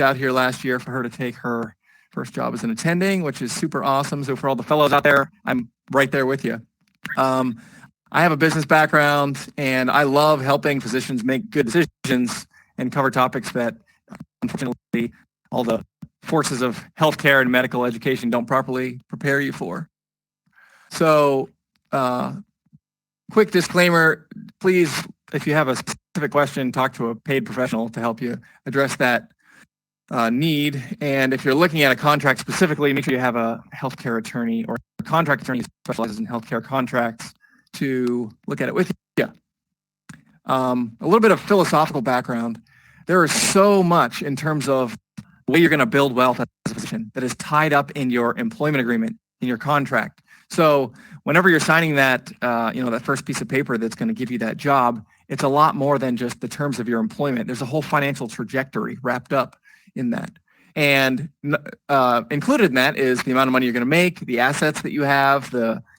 out here last year for her to take her first job as an attending, which is super awesome. So for all the fellows out there, I'm right there with you. I have a business background, and I love helping physicians make good decisions and cover topics that, unfortunately, all the forces of healthcare and medical education don't properly prepare you for. So, quick disclaimer, please, if you have a specific question, talk to a paid professional to help you address that need. And if you're looking at a contract specifically, make sure you have a healthcare attorney or a contract attorney who specializes in healthcare contracts to look at it with you. A little bit of philosophical background. There is so much in terms of the way you're going to build wealth as a physician that is tied up in your employment agreement, in your contract. So whenever you're signing that, that first piece of paper that's going to give you that job, it's a lot more than just the terms of your employment. There's a whole financial trajectory wrapped up in that. And included in that is the amount of money you're going to make, the assets that you have,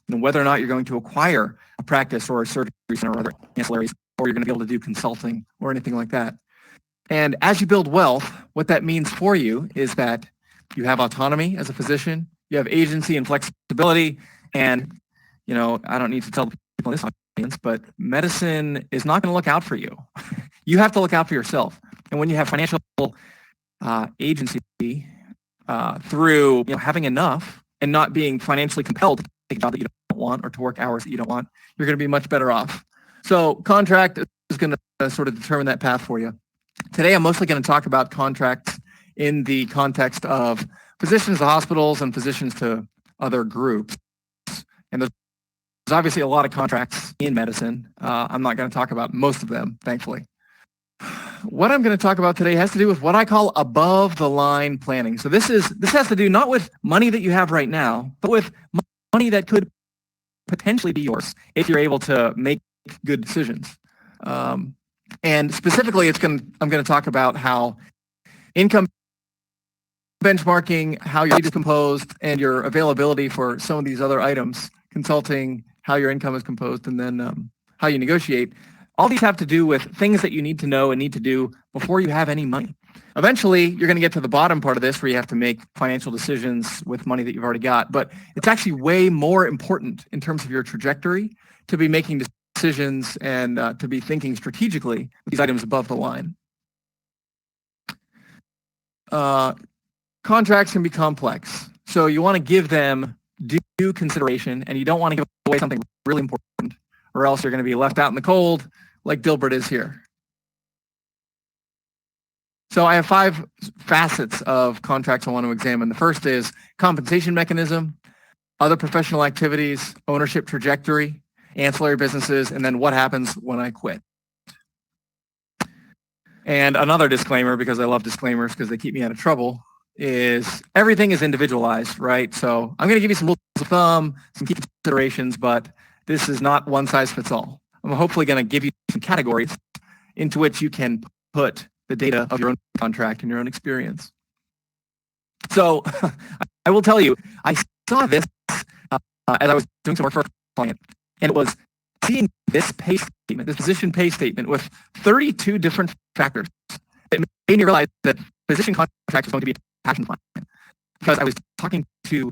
whether or not you're going to acquire a practice or a surgery center or other ancillaries, or you're going to be able to do consulting or anything like that. And as you build wealth, what that means for you is that you have autonomy as a physician, you have agency and flexibility, and I don't need to tell people in this audience, but medicine is not going to look out for you. You have to look out for yourself. And when you have financial agency through having enough and not being financially compelled to take a job that you don't want or to work hours that you don't want, you're going to be much better off. So contract is going to sort of determine that path for you. Today, I'm mostly going to talk about contracts in the context of physicians to hospitals and physicians to other groups. And there's obviously a lot of contracts in medicine. I'm not going to talk about most of them, thankfully. What I'm going to talk about today has to do with what I call above the line planning. So this has to do not with money that you have right now, but with money that could potentially be yours if you're able to make good decisions. And specifically, I'm going to talk about how income benchmarking, how your age is composed, and your availability for some of these other items, consulting, how your income is composed, and then how you negotiate. All these have to do with things that you need to know and need to do before you have any money. Eventually, you're going to get to the bottom part of this where you have to make financial decisions with money that you've already got. But it's actually way more important in terms of your trajectory to be making decisions and to be thinking strategically with these items above the line. Contracts can be complex. So you want to give them due consideration, and you don't want to give away something really important, or else you're going to be left out in the cold like Dilbert is here. So I have 5 facets of contracts I want to examine. The first is compensation mechanism, other professional activities, ownership trajectory, ancillary businesses, and then what happens when I quit. And another disclaimer, because I love disclaimers because they keep me out of trouble, is everything is individualized, right? So I'm going to give you some rules of thumb, some key considerations, but this is not one size fits all. I'm hopefully going to give you some categories into which you can put the data of your own contract and your own experience. So I will tell you, I saw this as I was doing some work for a client, and it was seeing this pay statement, this physician pay statement with 32 different factors. It made me realize that physician contract is going to be a passion client, because I was talking to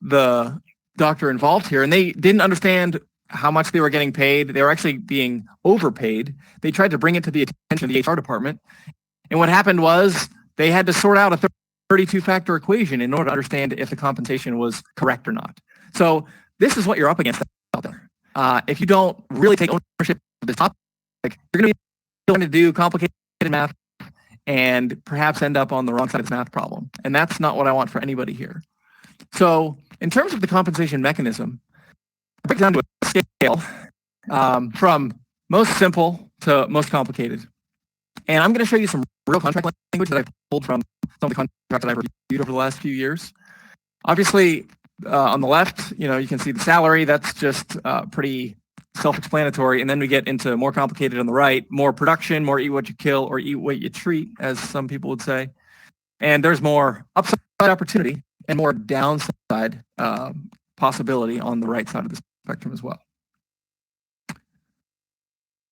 the doctor involved here, and they didn't understand how much they were getting paid. They were actually being overpaid. They tried to bring it to the attention of the HR department. And what happened was they had to sort out a 32-factor equation in order to understand if the compensation was correct or not. So this is what you're up against out there. If you don't really take ownership of this topic, you're going to be trying to do complicated math and perhaps end up on the wrong side of this math problem. And that's not what I want for anybody here. So in terms of the compensation mechanism, I break it down to a scale from most simple to most complicated. And I'm going to show you some real contract language that I've pulled from some of the contracts that I've reviewed over the last few years. Obviously, on the left, you can see the salary. That's just pretty self-explanatory. And then we get into more complicated on the right, more production, more eat what you kill or eat what you treat, as some people would say. And there's more upside opportunity and more downside possibility on the right side of the spectrum as well.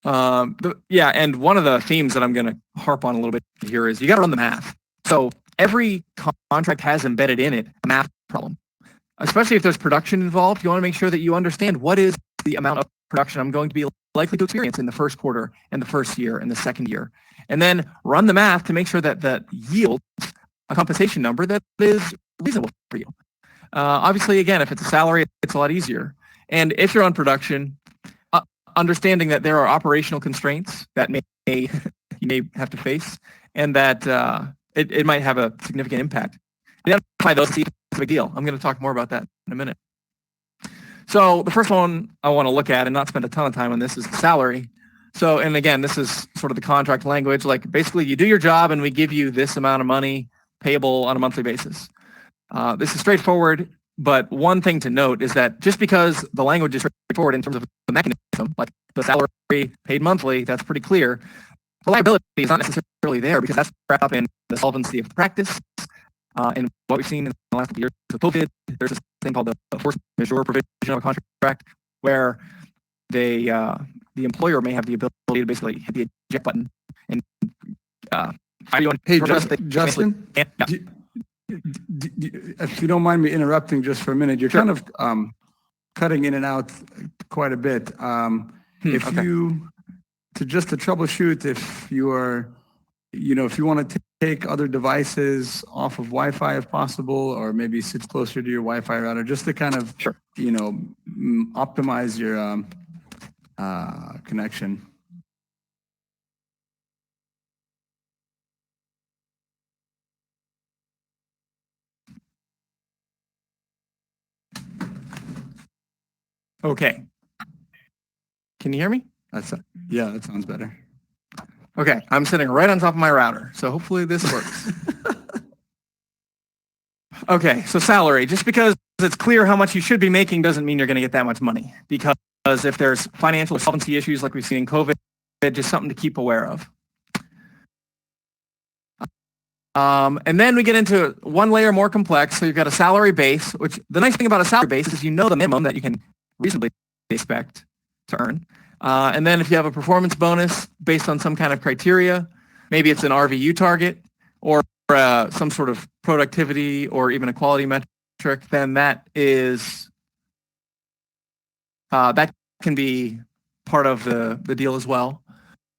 Yeah, and one of the themes that I'm going to harp on a little bit here is you got to run the math. So every contract has embedded in it a math problem. Especially if there's production involved, you want to make sure that you understand what is the amount of production I'm going to be likely to experience in the first quarter and the first year and the second year. And then run the math to make sure that that yields a compensation number that is reasonable for you. Obviously, again, if it's a salary, it's a lot easier. And if you're on production, understanding that there are operational constraints that you may have to face and that it might have a significant impact. Identify those, see if it's a big deal. I'm going to talk more about that in a minute. So the first one I want to look at and not spend a ton of time on this is the salary. So, and again, this is sort of the contract language. Like basically you do your job and we give you this amount of money payable on a monthly basis. This is straightforward, but one thing to note is that just because the language is straightforward in terms of the mechanism, like the salary paid monthly, that's pretty clear. The liability is not necessarily there because that's wrapped up in the solvency of the practice. And what we've seen in the last couple of years with COVID, there's this thing called the force majeure provision of a contract where the employer may have the ability to basically hit the eject button and hey, Justin, if you don't mind me interrupting just for a minute, you're kind of cutting in and out quite a bit. If okay. to troubleshoot, if you are, if you want to take other devices off of Wi-Fi if possible, or maybe sit closer to your Wi-Fi router, just to kind of, optimize your connection. Okay. Can you hear me? Yeah, that sounds better. Okay, I'm sitting right on top of my router, so hopefully this works. Okay, so salary. Just because it's clear how much you should be making doesn't mean you're going to get that much money. Because if there's financial or solvency issues like we've seen in COVID, it's just something to keep aware of. And then we get into one layer more complex. So you've got a salary base, which the nice thing about a salary base is the minimum that you can reasonably expect to earn. And then if you have a performance bonus based on some kind of criteria, maybe it's an RVU target or some sort of productivity or even a quality metric, then that is that can be part of the deal as well.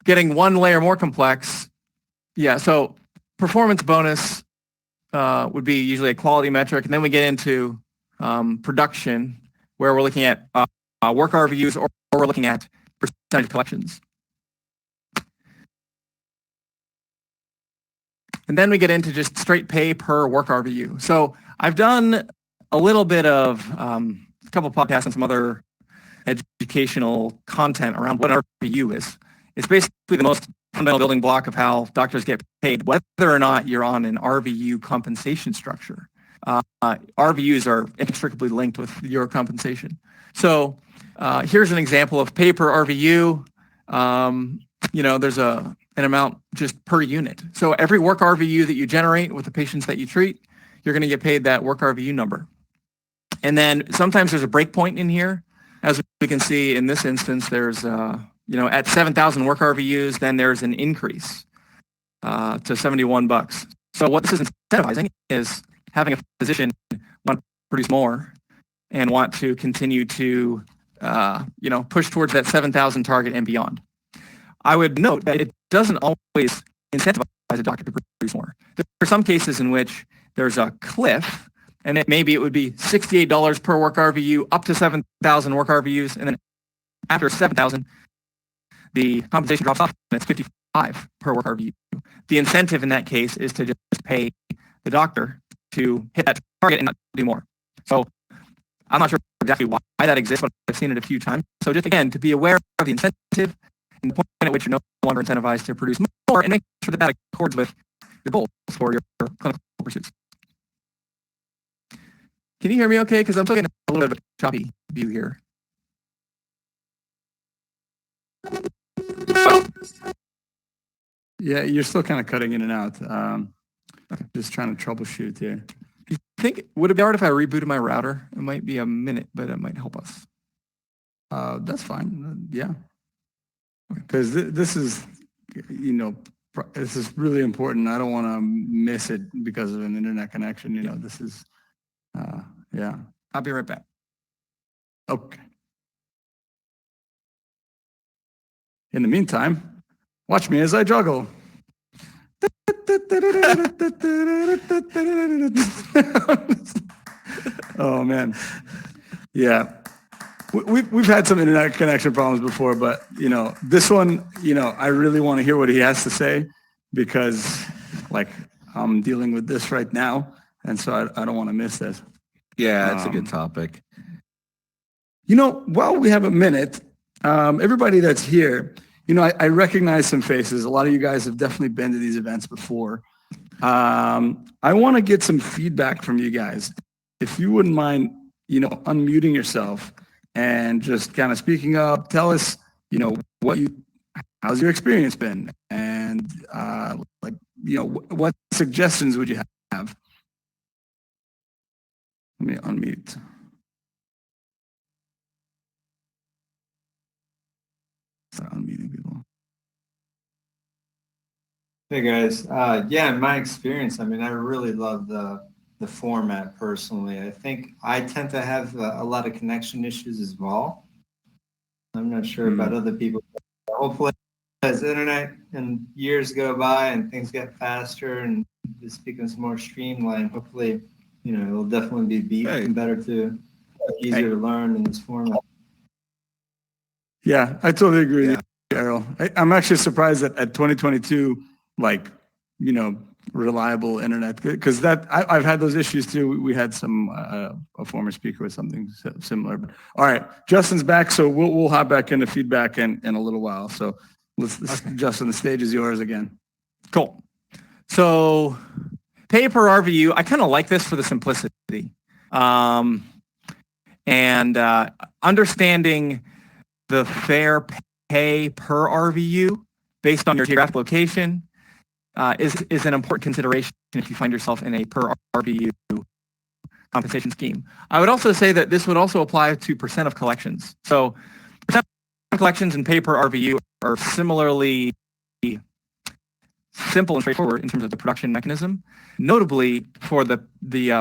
Getting one layer more complex, yeah. So performance bonus would be usually a quality metric, and then we get into production, where we're looking at work RVUs or we're looking at percentage collections. And then we get into just straight pay per work RVU. So I've done a little bit of a couple of podcasts and some other educational content around what an RVU is. It's basically the most fundamental building block of how doctors get paid, whether or not you're on an RVU compensation structure. RVUs are inextricably linked with your compensation. So here's an example of pay per RVU. There's an amount just per unit. So every work RVU that you generate with the patients that you treat, you're going to get paid that work RVU number. And then sometimes there's a breakpoint in here. As we can see in this instance, there's, at 7,000 work RVUs, then there's an increase to $71. So what this is incentivizing is having a physician want to produce more and want to continue to, push towards that 7,000 target and beyond. I would note that it doesn't always incentivize a doctor to produce more. There are some cases in which there's a cliff, and maybe it would be $68 per work RVU up to 7,000 work RVUs, and then after 7,000, the compensation drops off, and it's $55 per work RVU. The incentive in that case is to just pay the doctor to hit that target and not do more. So I'm not sure exactly why that exists, but I've seen it a few times. So just again, to be aware of the incentive and the point at which you're no longer incentivized to produce more, and make sure that that accords with your goals for your clinical pursuits. Can you hear me okay? Because I'm still getting a little bit of a choppy view here. Yeah, you're still kind of cutting in and out. Just trying to troubleshoot here. Do you think, would it be hard if I rebooted my router? It might be a minute, but it might help us. That's fine. Yeah. Because this is, this is really important. I don't want to miss it because of an internet connection. This is, yeah. I'll be right back. Okay. In the meantime, watch me as I juggle. Oh, man. Yeah. We've had some internet connection problems before, but, this one, I really want to hear what he has to say because, I'm dealing with this right now, and so I don't want to miss this. Yeah, it's a good topic. While we have a minute, everybody that's here, I recognize some faces. A lot of you guys have definitely been to these events before. I want to get some feedback from you guys. If you wouldn't mind, unmuting yourself and just kind of speaking up, tell us, how's your experience been? And, what suggestions would you have? Let me unmute. Start unmuting people. Hey guys, in my experience, I really love the format personally. I think I tend to have a lot of connection issues as well. I'm not sure about other people. Hopefully, as the internet and years go by and things get faster and this becomes more streamlined, hopefully, it'll definitely be better to easier to learn in this format. Yeah, I totally agree with you, Errol. I'm actually surprised that at 2022, reliable internet, because I've had those issues too. We had some a former speaker with something similar. But, all right, Justin's back, so we'll hop back into feedback in a little while. So Justin, the stage is yours again. Cool. So pay per RVU, I kind of like this for the simplicity. And understanding the fair pay per RVU based on your geographic location is an important consideration if you find yourself in a per RVU compensation scheme. I would also say that this would also apply to percent of collections. So percent of collections and pay per RVU are similarly simple and straightforward in terms of the production mechanism. Notably, for the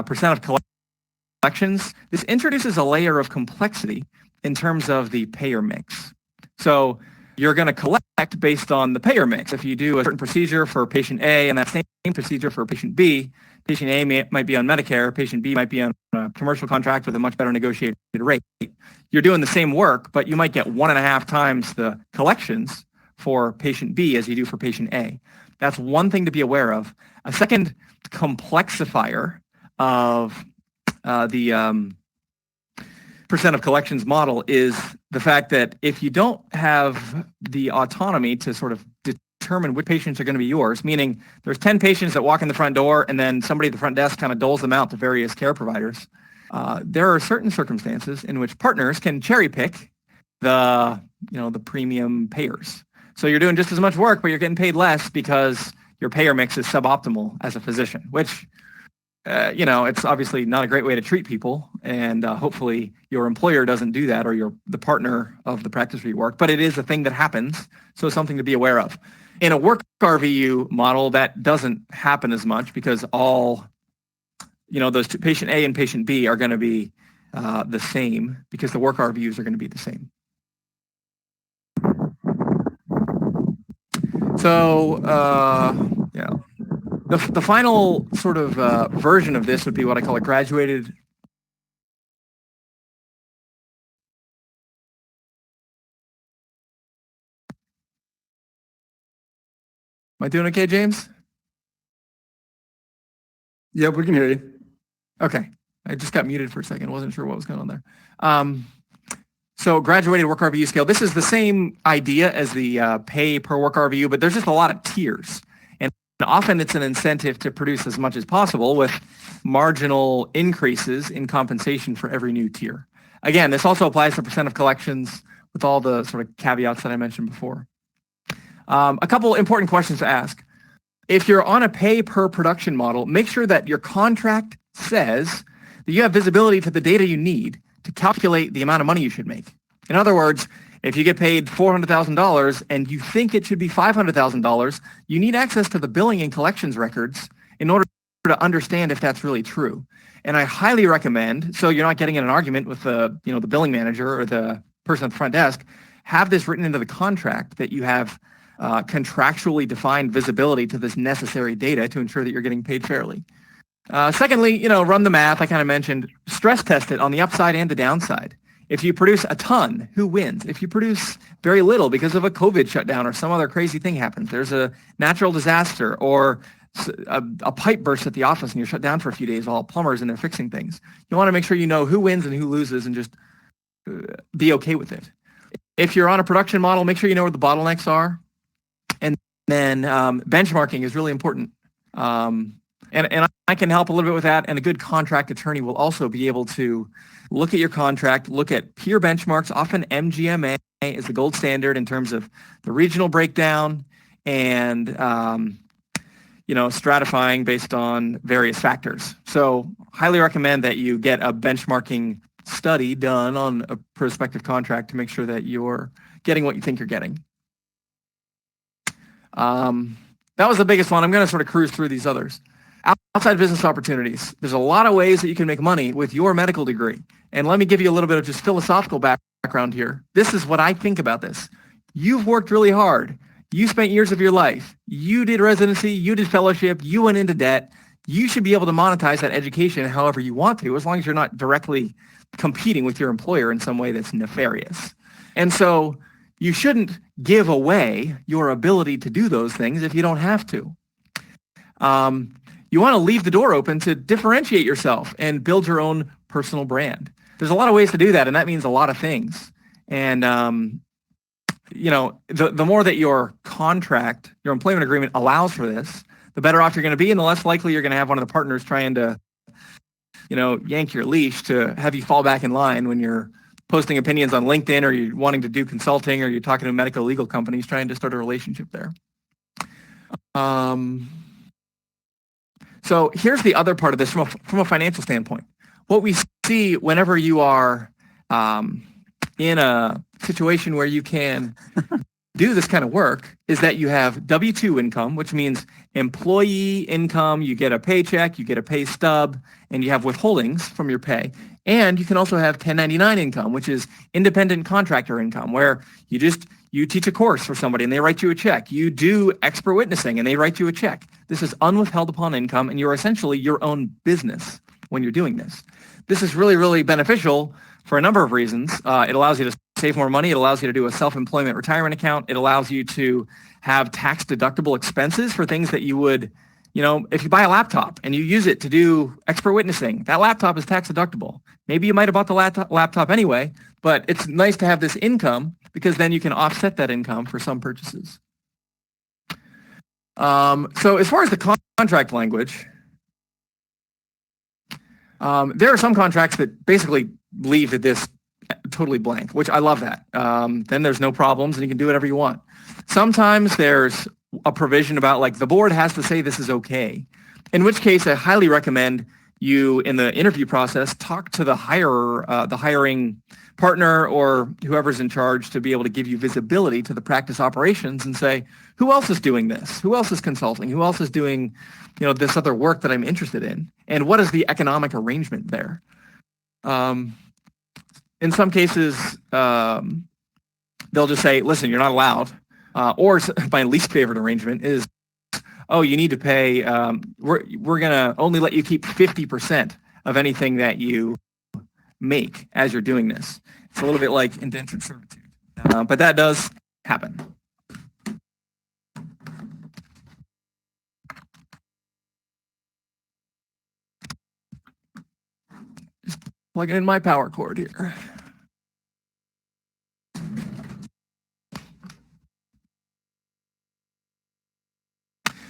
percent of collections, this introduces a layer of complexity in terms of the payer mix. So you're going to collect based on the payer mix. If you do a certain procedure for patient A and that same procedure for patient B, patient A might be on Medicare, patient B might be on a commercial contract with a much better negotiated rate. You're doing the same work, but you might get 1.5 times the collections for patient B as you do for patient A. That's one thing to be aware of. A second complexifier of the percent of collections model is the fact that if you don't have the autonomy to sort of determine which patients are going to be yours, meaning there's 10 patients that walk in the front door and then somebody at the front desk kind of doles them out to various care providers, there are certain circumstances in which partners can cherry pick the premium payers. So you're doing just as much work, but you're getting paid less because your payer mix is suboptimal as a physician, which it's obviously not a great way to treat people, and hopefully your employer doesn't do that, or you're the partner of the practice where you work, but it is a thing that happens, so something to be aware of. In a work RVU model, that doesn't happen as much because all, those two, patient A and patient B, are going to be the same because the work RVUs are going to be the same. So, The final sort of version of this would be what I call a graduated. Am I doing okay, James? Yep, we can hear you. Okay. I just got muted for a second. Wasn't sure what was going on there. So graduated work RVU scale. This is the same idea as the pay per work RVU, but there's just a lot of tiers. Often it's an incentive to produce as much as possible with marginal increases in compensation for every new tier. Again, this also applies to percent of collections with all the sort of caveats that I mentioned before. A couple important questions to ask. If you're on a pay per production model, make sure that your contract says that you have visibility to the data you need to calculate the amount of money you should make. In other words, If you get paid $400,000 and you think it should be $500,000, you need access to the billing and collections records in order to understand if that's really true. And I highly recommend, so you're not getting in an argument with the billing manager or the person at the front desk, have this written into the contract that you have contractually defined visibility to this necessary data to ensure that you're getting paid fairly. Secondly, run the math. I kind of mentioned stress test it on the upside and the downside. If you produce a ton, who wins? If you produce very little because of a COVID shutdown or some other crazy thing happens, there's a natural disaster or a pipe bursts at the office and you're shut down for a few days, all plumbers and they're fixing things. You want to make sure you know who wins and who loses and just be okay with it. If you're on a production model, make sure you know where the bottlenecks are. And then benchmarking is really important. And I can help a little bit with that. And a good contract attorney will also be able to look at your contract, look at peer benchmarks. Often MGMA is the gold standard in terms of the regional breakdown and stratifying based on various factors. So highly recommend that you get a benchmarking study done on a prospective contract to make sure that you're getting what you think you're getting. That was the biggest one. I'm going to sort of cruise through these others. Outside business opportunities. There's a lot of ways that you can make money with your medical degree. And let me give you a little bit of just philosophical background here. This is what I think about this. You've worked really hard. You spent years of your life. You did residency. You did fellowship. You went into debt. You should be able to monetize that education however you want to, as long as you're not directly competing with your employer in some way that's nefarious. And so you shouldn't give away your ability to do those things if you don't have to. You want to leave the door open to differentiate yourself and build your own personal brand. There's a lot of ways to do that, and that means a lot of things. And the more that your contract, your employment agreement allows for this, the better off you're going to be, and the less likely you're going to have one of the partners trying to, yank your leash to have you fall back in line when you're posting opinions on LinkedIn or you're wanting to do consulting or you're talking to medical legal companies trying to start a relationship there. So here's the other part of this from a financial standpoint. What we see whenever you are in a situation where you can do this kind of work is that you have W-2 income, which means employee income. You get a paycheck, you get a pay stub, and you have withholdings from your pay. And you can also have 1099 income, which is independent contractor income, where you teach a course for somebody and they write you a check. You do expert witnessing and they write you a check. This is unwithheld upon income, and you're essentially your own business when you're doing this. This is really, really beneficial for a number of reasons. It allows you to save more money. It allows you to do a self-employment retirement account. It allows you to have tax-deductible expenses for things that you would, if you buy a laptop and you use it to do expert witnessing, that laptop is tax-deductible. Maybe you might have bought the laptop anyway, but it's nice to have this income because then you can offset that income for some purchases. So as far as the contract language, there are some contracts that basically leave this totally blank, which I love that. Then there's no problems and you can do whatever you want. Sometimes there's a provision about like the board has to say this is okay, in which case I highly recommend you in the interview process talk to the hiring partner or whoever's in charge to be able to give you visibility to the practice operations and say, who else is doing this? Who else is consulting? Who else is doing, this other work that I'm interested in? And what is the economic arrangement there? In some cases, they'll just say, listen, you're not allowed. Or my least favorite arrangement is, oh, you need to pay, we're going to only let you keep 50% of anything that you make as you're doing this. It's a little bit like indentured servitude. But that does happen. Just plugging in my power cord here.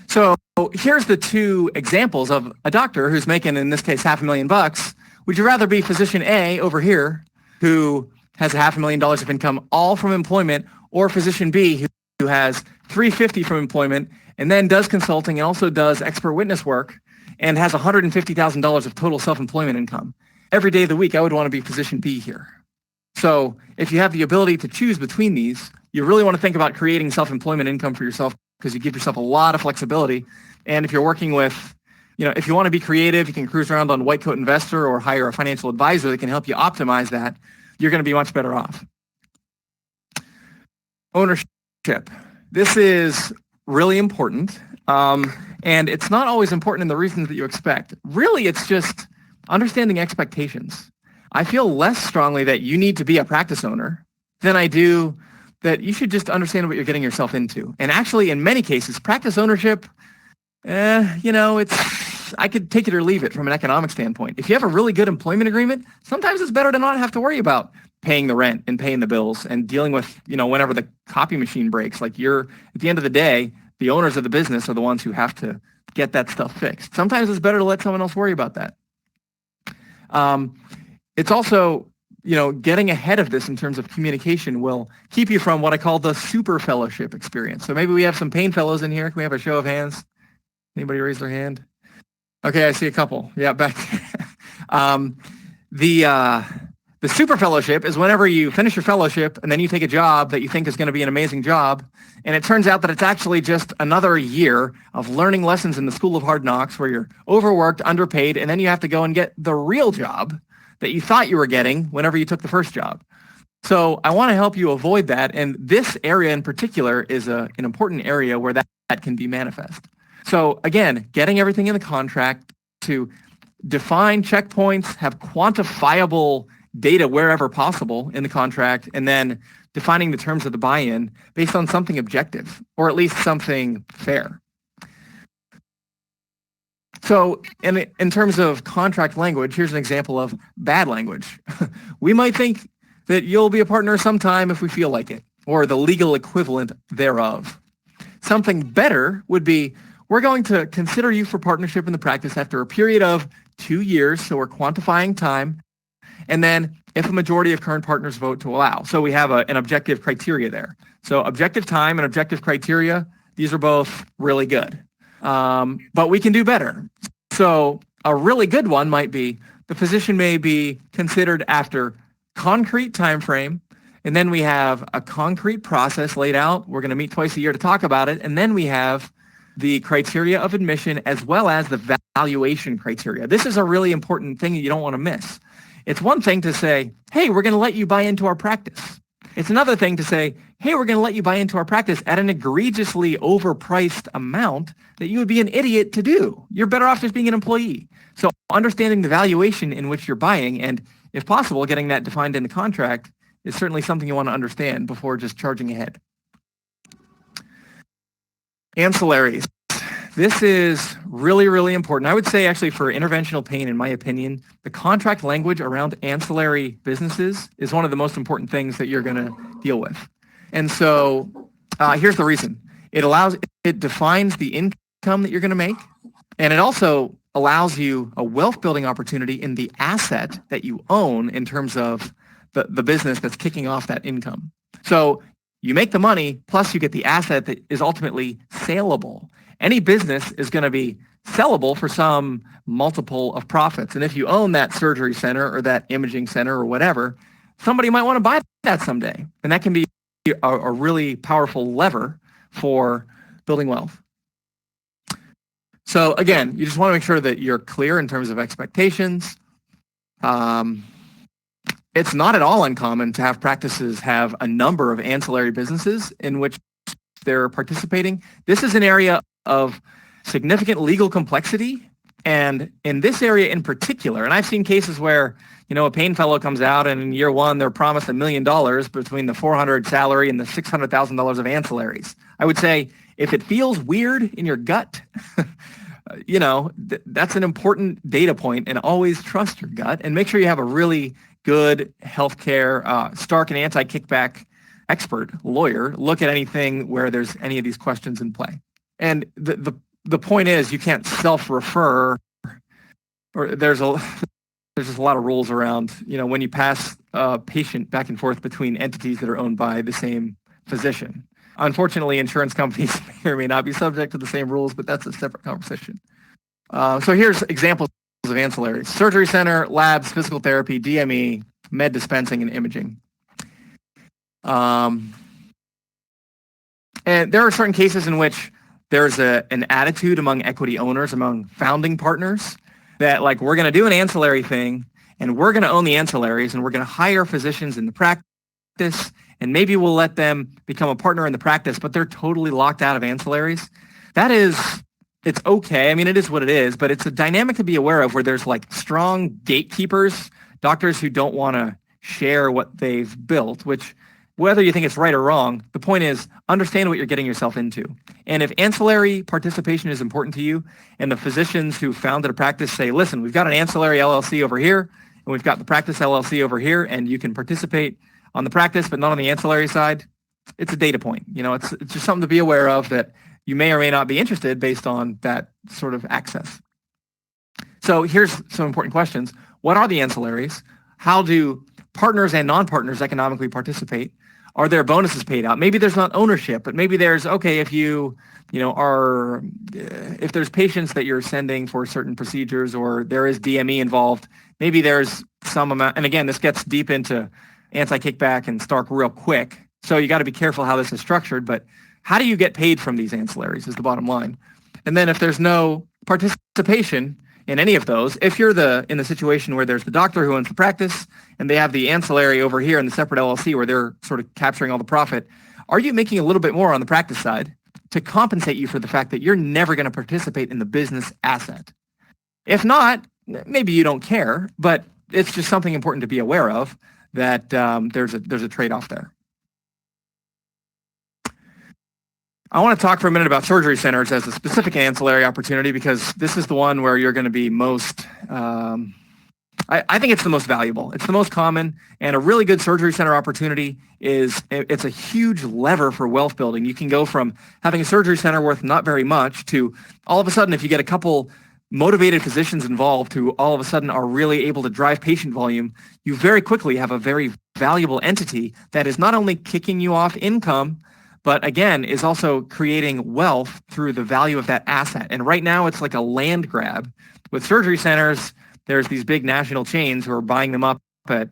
So here's the two examples of a doctor who's making, in this case, $500,000. Would you rather be physician A over here, who has $500,000 of income all from employment, or physician B who has $350,000 from employment and then does consulting and also does expert witness work and has $150,000 of total self-employment income? Every day of the week, I would want to be physician B here. So if you have the ability to choose between these, you really want to think about creating self-employment income for yourself because you give yourself a lot of flexibility. And if you're working with, if you want to be creative, you can cruise around on White Coat Investor or hire a financial advisor that can help you optimize that. You're going to be much better off. Ownership. This is really important. And it's not always important in the reasons that you expect. Really, it's just understanding expectations. I feel less strongly that you need to be a practice owner than I do that you should just understand what you're getting yourself into. And actually, in many cases, practice ownership, I could take it or leave it from an economic standpoint. If you have a really good employment agreement, sometimes it's better to not have to worry about paying the rent and paying the bills and dealing with, whenever the copy machine breaks. Like at the end of the day, the owners of the business are the ones who have to get that stuff fixed. Sometimes it's better to let someone else worry about that. It's also, getting ahead of this in terms of communication will keep you from what I call the super fellowship experience. So maybe we have some pain fellows in here. Can we have a show of hands? Anybody raise their hand? Okay, I see a couple. Yeah, back there. The super fellowship is whenever you finish your fellowship and then you take a job that you think is going to be an amazing job, and it turns out that it's actually just another year of learning lessons in the school of hard knocks where you're overworked, underpaid, and then you have to go and get the real job that you thought you were getting whenever you took the first job. So I want to help you avoid that, and this area in particular is an important area where that can be manifest. So again, getting everything in the contract to define checkpoints, have quantifiable data wherever possible in the contract, and then defining the terms of the buy-in based on something objective, or at least something fair. So in terms of contract language, here's an example of bad language. We might think that you'll be a partner sometime if we feel like it, or the legal equivalent thereof. Something better would be, we're going to consider you for partnership in the practice after a period of 2 years, so we're quantifying time, and then if a majority of current partners vote to allow. So we have an objective criteria there. So objective time and objective criteria, these are both really good. But we can do better. So a really good one might be, the position may be considered after concrete time frame, and then we have a concrete process laid out. We're going to meet twice a year to talk about it, and then we have the criteria of admission as well as the valuation criteria. This is a really important thing that you don't want to miss. It's one thing to say, hey, we're going to let you buy into our practice. It's another thing to say, hey, we're going to let you buy into our practice at an egregiously overpriced amount that you would be an idiot to do. You're better off just being an employee. So understanding the valuation in which you're buying, and if possible, getting that defined in the contract is certainly something you want to understand before just charging ahead. Ancillaries. This is really, really important. I would say actually for interventional pain, in my opinion, the contract language around ancillary businesses is one of the most important things that you're going to deal with. And so here's the reason. It defines the income that you're going to make, and it also allows you a wealth building opportunity in the asset that you own in terms of the business that's kicking off that income. So you make the money, plus you get the asset that is ultimately saleable. Any business is going to be sellable for some multiple of profits. And if you own that surgery center or that imaging center or whatever, somebody might want to buy that someday. And that can be a really powerful lever for building wealth. So again, you just want to make sure that you're clear in terms of expectations. It's not at all uncommon to have practices have a number of ancillary businesses in which they're participating. This is an area of significant legal complexity. And in this area in particular, and I've seen cases where, a pain fellow comes out and in year one, they're promised $1 million between the $400 salary and the $600,000 of ancillaries. I would say if it feels weird in your gut, that's an important data point, and always trust your gut and make sure you have a really good healthcare, Stark and anti-kickback expert lawyer look at anything where there's any of these questions in play. And the point is, you can't self-refer, or there's just a lot of rules around, when you pass a patient back and forth between entities that are owned by the same physician. Unfortunately, insurance companies may or may not be subject to the same rules, but that's a separate conversation. So here's examples of ancillaries: surgery center, labs, physical therapy, DME, med dispensing and imaging. And there are certain cases in which there's an attitude among equity owners, among founding partners, that like, we're going to do an ancillary thing, and we're going to own the ancillaries, and we're going to hire physicians in the practice, and maybe we'll let them become a partner in the practice, but they're totally locked out of ancillaries. It's okay. I mean, it is what it is, but it's a dynamic to be aware of where there's like strong gatekeepers, doctors who don't want to share what they've built, which whether you think it's right or wrong, the point is understand what you're getting yourself into. And if ancillary participation is important to you and the physicians who founded a practice say, listen, we've got an ancillary LLC over here and we've got the practice LLC over here and you can participate on the practice but not on the ancillary side, it's a data point. It's just something to be aware of that you may or may not be interested based on that sort of access. So here's some important questions. What are the ancillaries? How do partners and non-partners economically participate? Are there bonuses paid out? Maybe there's not ownership, but maybe there's, okay, if if there's patients that you're sending for certain procedures or there is DME involved, maybe there's some amount, and again, this gets deep into anti-kickback and Stark real quick. So you got to be careful how this is structured, but how do you get paid from these ancillaries is the bottom line. And then if there's no participation in any of those, if you're in the situation where there's the doctor who owns the practice and they have the ancillary over here in the separate LLC where they're sort of capturing all the profit, are you making a little bit more on the practice side to compensate you for the fact that you're never going to participate in the business asset? If not, maybe you don't care, but it's just something important to be aware of that there's a trade-off there. I want to talk for a minute about surgery centers as a specific ancillary opportunity because this is the one where you're going to be most, I think it's the most valuable. It's the most common, and a really good surgery center opportunity it's a huge lever for wealth building. You can go from having a surgery center worth not very much to all of a sudden, if you get a couple motivated physicians involved who all of a sudden are really able to drive patient volume, you very quickly have a very valuable entity that is not only kicking you off income, but again, is also creating wealth through the value of that asset. And right now it's like a land grab. With surgery centers, there's these big national chains who are buying them up at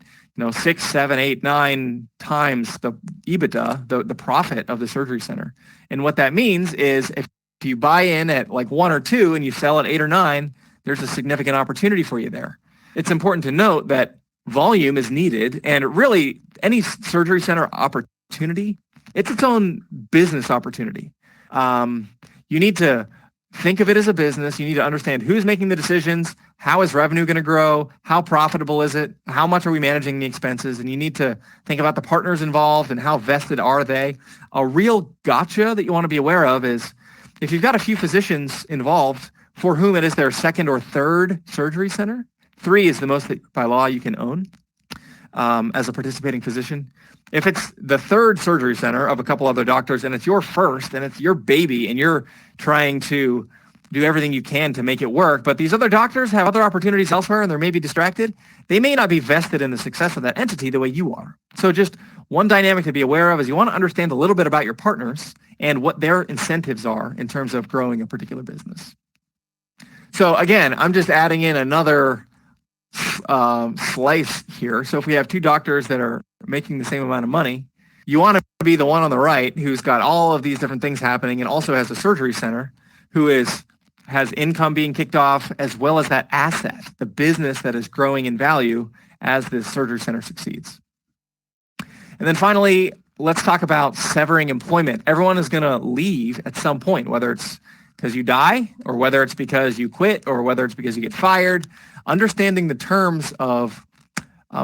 6, 7, 8, 9 times the EBITDA, the profit of the surgery center. And what that means is if you buy in at like 1 or 2 and you sell at 8 or 9, there's a significant opportunity for you there. It's important to note that volume is needed, and really any surgery center opportunity, it's its own business opportunity. You need to think of it as a business. You need to understand who's making the decisions, how is revenue going to grow, how profitable is it, how much are we managing the expenses, and you need to think about the partners involved and how vested are they. A real gotcha that you want to be aware of is if you've got a few physicians involved for whom it is their second or third surgery center, 3 is the most that by law you can own as a participating physician. If it's the third surgery center of a couple other doctors and it's your first and it's your baby and you're trying to do everything you can to make it work, but these other doctors have other opportunities elsewhere and they're maybe distracted, they may not be vested in the success of that entity the way you are. So just one dynamic to be aware of is you want to understand a little bit about your partners and what their incentives are in terms of growing a particular business. So again, I'm just adding in another slice here. So if we have 2 doctors that are making the same amount of money, you want to be the one on the right who's got all of these different things happening and also has a surgery center who has income being kicked off as well as that asset, the business that is growing in value as this surgery center succeeds. And then finally, let's talk about severing employment. Everyone is going to leave at some point, whether it's because you die or whether it's because you quit or whether it's because you get fired. Understanding the terms of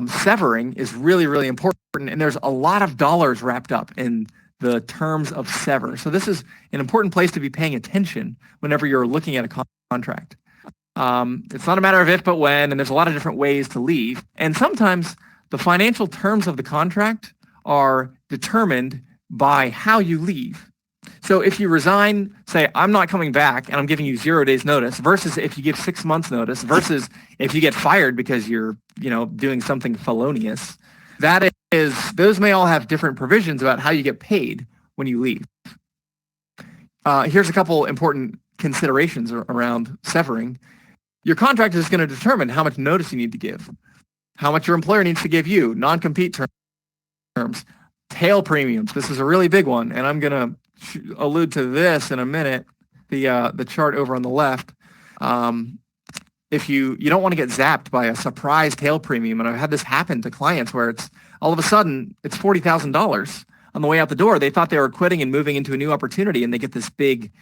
severing is really, really important. And there's a lot of dollars wrapped up in the terms of sever. So this is an important place to be paying attention whenever you're looking at a contract. It's not a matter of if, but when, and there's a lot of different ways to leave. And sometimes the financial terms of the contract are determined by how you leave. So if you resign, say, I'm not coming back and I'm giving you 0 days notice versus if you give 6 months notice versus if you get fired because you're, doing something felonious, those may all have different provisions about how you get paid when you leave. Here's a couple important considerations around severing. Your contract is going to determine how much notice you need to give. how much your employer needs to give you, non-compete terms, tail premiums. This is a really big one, and I'm going to allude to this in a minute, the chart over on the left. If you don't want to get zapped by a surprise tail premium, and I've had this happen to clients where it's all of a sudden it's $40,000 on the way out the door. They thought they were quitting and moving into a new opportunity, and they get this big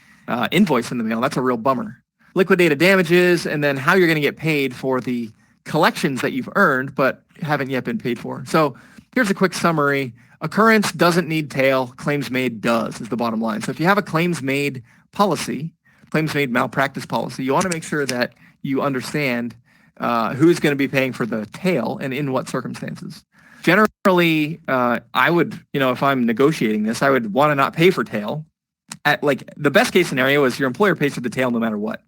invoice in the mail. That's a real bummer. Liquidated damages, and then how you're going to get paid for the collections that you've earned but haven't yet been paid for. So here's a quick summary. Occurrence doesn't need tail. Claims made does is the bottom line. So if you have a claims made policy, claims made malpractice policy, you want to make sure that you understand who's going to be paying for the tail and in what circumstances. Generally, I would, if I'm negotiating this, I would want to not pay for tail. The best case scenario is your employer pays for the tail no matter what.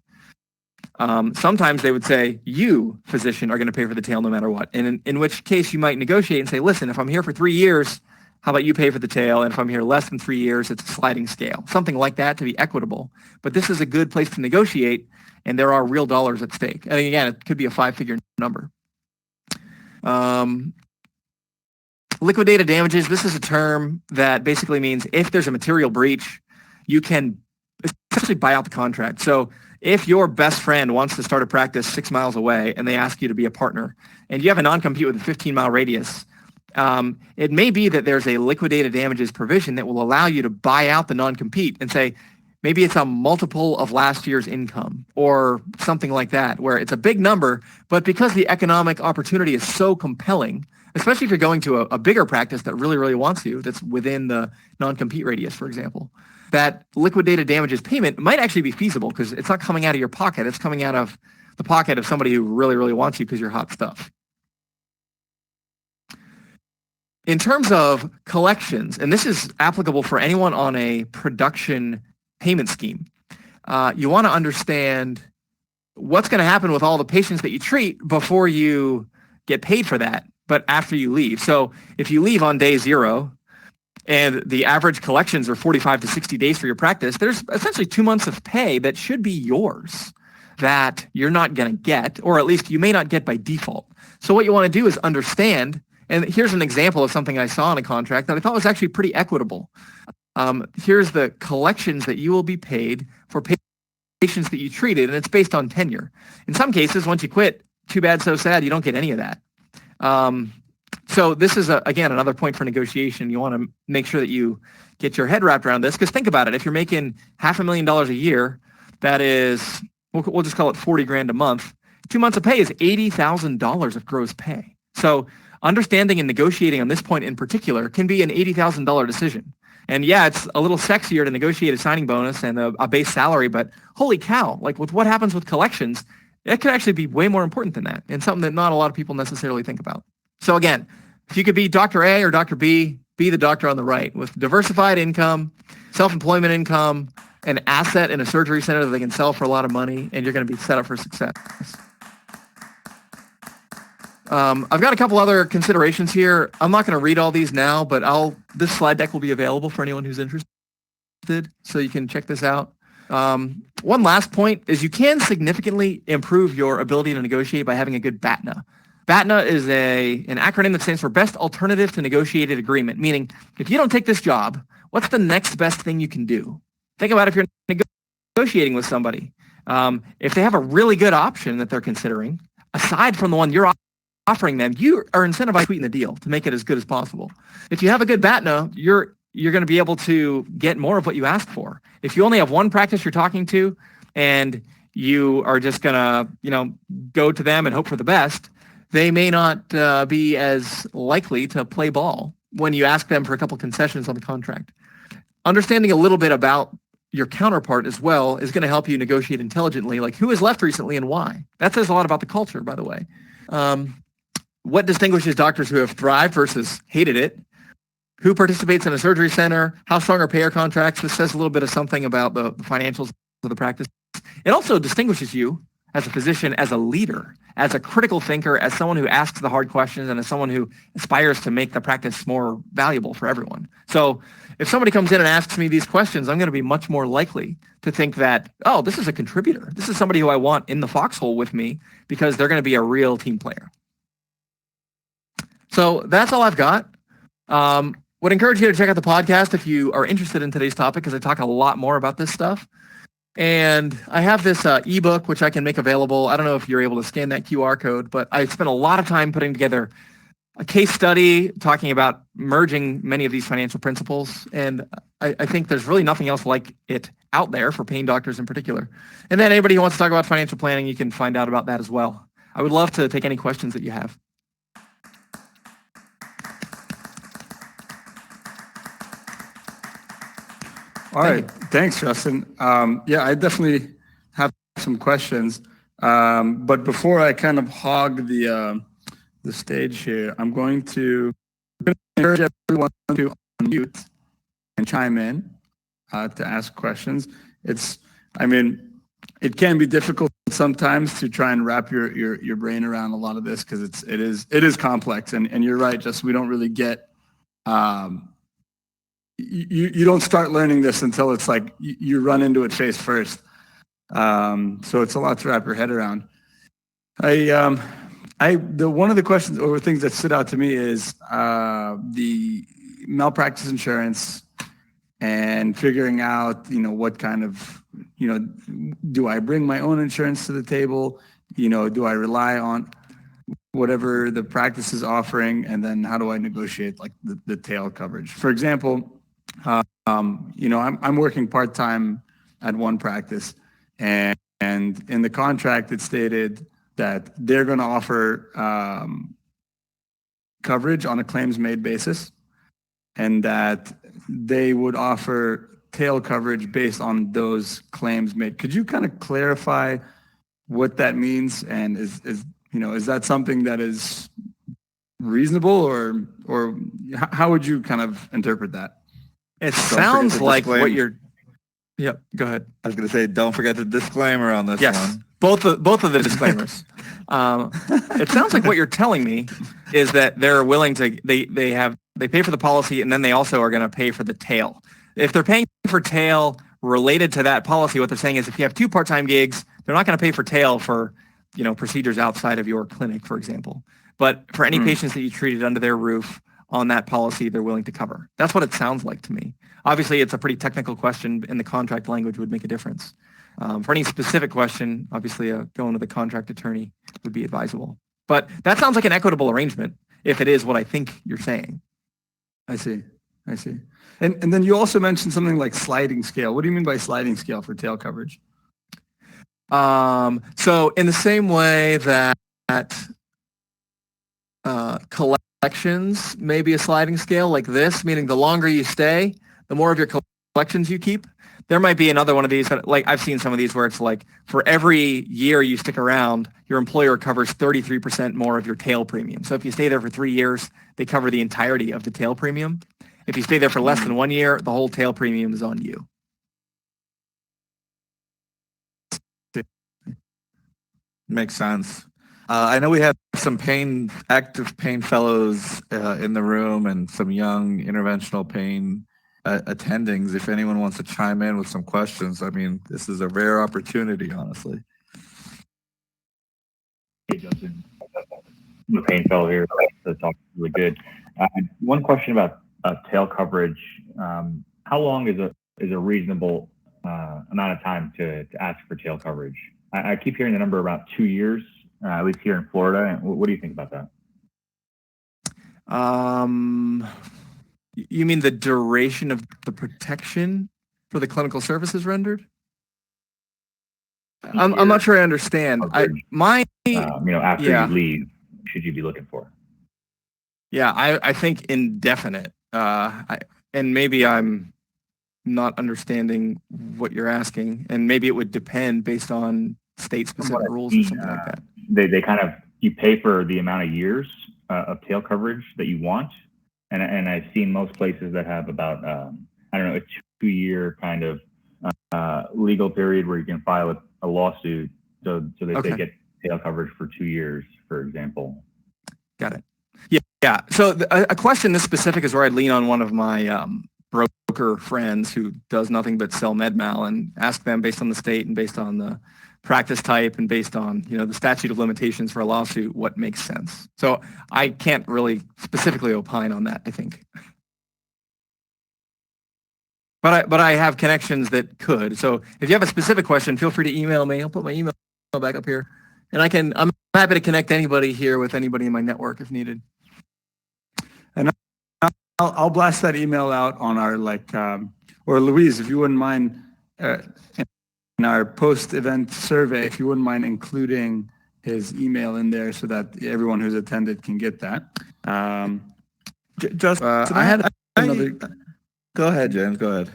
Sometimes they would say, you, physician, are going to pay for the tail no matter what. And in which case you might negotiate and say, listen, if I'm here for 3 years, how about you pay for the tail? And if I'm here less than 3 years, it's a sliding scale. Something like that to be equitable. But this is a good place to negotiate, and there are real dollars at stake. And again, it could be a 5-figure number. Liquidated damages, this is a term that basically means if there's a material breach, you can essentially buy out the contract. So if your best friend wants to start a practice 6 miles away and they ask you to be a partner and you have a non-compete with a 15-mile radius, it may be that there's a liquidated damages provision that will allow you to buy out the non-compete and say, maybe it's a multiple of last year's income or something like that, where it's a big number, but because the economic opportunity is so compelling, especially if you're going to a bigger practice that really, really wants you, that's within the non-compete radius, for example, that liquidated damages payment might actually be feasible because it's not coming out of your pocket. It's coming out of the pocket of somebody who really, really wants you because you're hot stuff. In terms of collections, and this is applicable for anyone on a production payment scheme, you want to understand what's going to happen with all the patients that you treat before you get paid for that, but after you leave. So if you leave on day 0 and the average collections are 45 to 60 days for your practice, there's essentially 2 months of pay that should be yours that you're not going to get, or at least you may not get by default. So what you want to do is understand, and here's an example of something I saw in a contract that I thought was actually pretty equitable. Here's the collections that you will be paid for patients that you treated, and it's based on tenure. In some cases, once you quit, too bad, so sad, you don't get any of that. So this is, again, another point for negotiation. You want to make sure that you get your head wrapped around this, because think about it. If you're making $500,000 a year, that is, we'll just call it 40 grand a month. 2 months of pay is $80,000 of gross pay. So understanding and negotiating on this point in particular can be an $80,000 decision. And yeah, it's a little sexier to negotiate a signing bonus and a base salary, but holy cow, like with what happens with collections, it could actually be way more important than that, and something that not a lot of people necessarily think about. So again, if you could be Dr. A or Dr. B, be the doctor on the right with diversified income, self-employment income, an asset in a surgery center that they can sell for a lot of money, and you're going to be set up for success. I've got a couple other considerations here. I'm not going to read all these now, but this slide deck will be available for anyone who's interested, so you can check this out. One last point is you can significantly improve your ability to negotiate by having a good BATNA. BATNA is an acronym that stands for Best Alternative to Negotiated Agreement, meaning if you don't take this job, what's the next best thing you can do? Think about if you're negotiating with somebody. If they have a really good option that they're considering, aside from the one you're offering them, you are incentivized to sweeten the deal to make it as good as possible. If you have a good BATNA, you're going to be able to get more of what you ask for. If you only have one practice you're talking to and you are just going to, go to them and hope for the best, they may not be as likely to play ball when you ask them for a couple concessions on the contract. Understanding a little bit about your counterpart as well is going to help you negotiate intelligently, like who has left recently and why. That says a lot about the culture, by the way. What distinguishes doctors who have thrived versus hated it? Who participates in a surgery center? How strong are payer contracts? This says a little bit of something about the financials of the practice. It also distinguishes you as a physician, as a leader, as a critical thinker, as someone who asks the hard questions, and as someone who aspires to make the practice more valuable for everyone. So if somebody comes in and asks me these questions, I'm going to be much more likely to think that, oh, this is a contributor. This is somebody who I want in the foxhole with me because they're going to be a real team player. So that's all I've got. Would encourage you to check out the podcast if you are interested in today's topic, because I talk a lot more about this stuff. And I have this ebook, which I can make available. I don't know if you're able to scan that QR code, but I spent a lot of time putting together a case study talking about merging many of these financial principles. And I think there's really nothing else like it out there for pain doctors in particular. And then anybody who wants to talk about financial planning, you can find out about that as well. I would love to take any questions that you have. All right. Thanks, Justin. Yeah, I definitely have some questions. But before I kind of hog the stage here, I'm going to encourage everyone to unmute and chime in to ask questions. It can be difficult sometimes to try and wrap your brain around a lot of this, because it is complex. And you're right, Justin, we don't really get you don't start learning this until it's like you run into it face first. So it's a lot to wrap your head around. One of the questions or things that stood out to me is the malpractice insurance and figuring out, what kind of, do I bring my own insurance to the table? Do I rely on whatever the practice is offering? And then how do I negotiate like the tail coverage? For example, I'm working part-time at one practice, and in the contract it stated that they're going to offer coverage on a claims-made basis, and that they would offer tail coverage based on those claims made. Could you kind of clarify what that means, and is that something that is reasonable, or how would you kind of interpret that? It sounds like what you're. Yep. Go ahead. I was going to say, don't forget the disclaimer on this yes, one. Both of the disclaimers. It sounds like what you're telling me is that they're willing to. They pay for the policy, and then they also are going to pay for the tail. If they're paying for tail related to that policy, what they're saying is if you have two part-time gigs, they're not going to pay for tail for procedures outside of your clinic, for example. But for any patients that you treated under their roof on that policy, they're willing to cover. That's what it sounds like to me. Obviously, it's a pretty technical question, and the contract language would make a difference. For any specific question, obviously, going to the contract attorney would be advisable. But that sounds like an equitable arrangement, if it is what I think you're saying. I see. And then you also mentioned something like sliding scale. What do you mean by sliding scale for tail coverage? So in the same way that collections may be a sliding scale like this, meaning the longer you stay, the more of your collections you keep. There might be another one of these, like I've seen some of these where it's like for every year you stick around, your employer covers 33% more of your tail premium. So if you stay there for 3 years, they cover the entirety of the tail premium. If you stay there for less than 1 year, the whole tail premium is on you. Makes sense. I know we have some active pain fellows in the room and some young interventional pain attendings. If anyone wants to chime in with some questions, this is a rare opportunity, honestly. Hey, Justin. I'm a pain fellow here. The talk's really good. One question about tail coverage. How long is a reasonable amount of time to ask for tail coverage? I keep hearing the number about 2 years, at least here in Florida. What do you think about that? You mean the duration of the protection for the clinical services rendered? I'm not sure I understand. After you leave, should you be looking for? Yeah, I think indefinite. And maybe I'm not understanding what you're asking, and maybe it would depend based on state-specific rules or something like that. They kind of, you pay for the amount of years of tail coverage that you want, and I've seen most places that have about a 2-year kind of legal period where you can file a lawsuit, so they say get tail coverage for 2 years, for example. Got it. Yeah. So a question this specific is where I'd lean on one of my broker friends who does nothing but sell med mal and ask them based on the state and based on the practice type and based on, the statute of limitations for a lawsuit, what makes sense. So I can't really specifically opine on that, I think. But I have connections that could. So if you have a specific question, feel free to email me. I'll put my email back up here. And I'm happy to connect anybody here with anybody in my network if needed. And I'll blast that email out on our or Louise, if you wouldn't mind, in our post-event survey, if you wouldn't mind including his email in there so that everyone who's attended can get that. Just I had another. Go ahead, James. Go ahead.